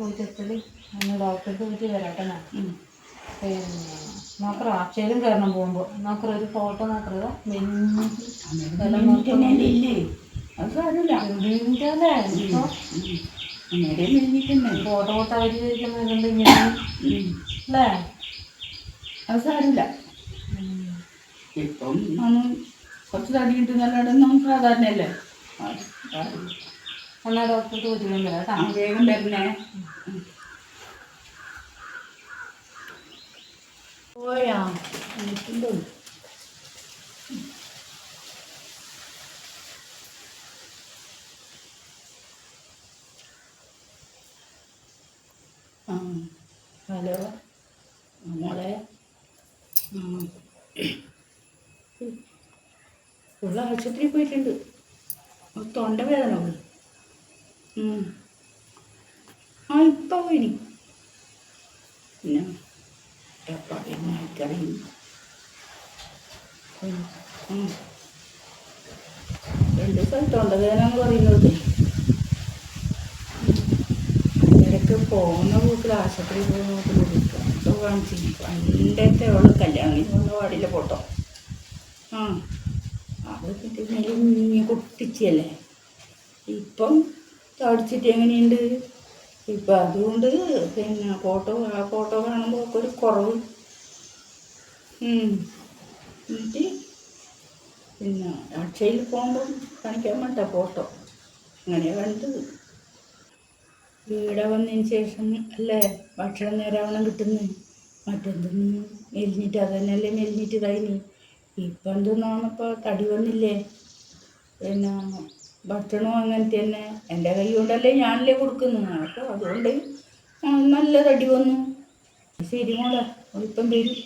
പോയിട്ട് എത്തല് ഒന്ന് ഡോക്ടർക്ക് പോയിട്ട് വരാട്ടെ ഞാൻ. പിന്നെ നോക്കറ അക്ഷയിലും കയറണം പോകുമ്പോൾ നോക്കറ ഒരു ഫോട്ടോ നോക്കറ ഫോട്ടോ കൊടുത്ത് അവർ ചോദിക്കുന്നുണ്ട് ഇങ്ങനെ അല്ലേ? അത് സാരില്ല. ഇപ്പം ഒന്നും കുറച്ച് തടി കിട്ടുന്നല്ലാടൊന്നും സാധാരണയല്ലേ. എന്നാൽ ഡോക്ടർക്ക് പോയിട്ട് കേട്ടോ. വേഗം തരണേ. പോയാ എനിക്കുണ്ടോ? ഹലോ മോളെ, ഉള്ള ആശുപത്രിയിൽ പോയിട്ടുണ്ട്. തൊണ്ടവേദന ഉള്ളു. ഇപ്പോൾ പോയിനി. പിന്നെ കറിയും 2 ദിവസം തൊണ്ടവേദന എന്ന് പറയുന്നത്. ഇടയ്ക്ക് പോകുന്ന വീട്ടിൽ ആശുപത്രിയിൽ പോകുന്ന കാണിച്ചു. പണ്ടത്തെ അവള് കല്യാണം പോകുന്ന പാടില്ല ഫോട്ടോ. അത് മെലിഞ്ഞ് കുട്ടിച്ചല്ലേ. ഇപ്പം തടിച്ചിട്ട് എങ്ങനെയുണ്ട് ഇപ്പം. അതുകൊണ്ട് പിന്നെ ആ ഫോട്ടോ കാണുമ്പോൾ ഒക്കെ ഒരു കുറവ്. എന്നിട്ട് പിന്നെ അക്ഷയിൽ പോകുമ്പം കാണിക്കാൻ വേണ്ട ഫോട്ടോ അങ്ങനെയാണ് കണ്ടത്. ഇവിടെ വന്നതിന് ശേഷം അല്ലേ ഭക്ഷണം നേരാവണ്ണം കിട്ടുന്നത്. മറ്റെന്തെന്ന് മെലിഞ്ഞിട്ട് അതന്നെയല്ലേ മെലിഞ്ഞിട്ട് ഇതായിനി. ഇപ്പം എന്തെന്നാണിപ്പോൾ തടി വന്നില്ലേ. പിന്നെ ഭക്ഷണവും അങ്ങനത്തെ തന്നെ. എൻ്റെ കൈ കൊണ്ടല്ലേ ഞാനല്ലേ കൊടുക്കുന്നത്. അപ്പോൾ അതുകൊണ്ട് നല്ല തടി വന്നു. ശരി മോളെ, ഇപ്പം വരും.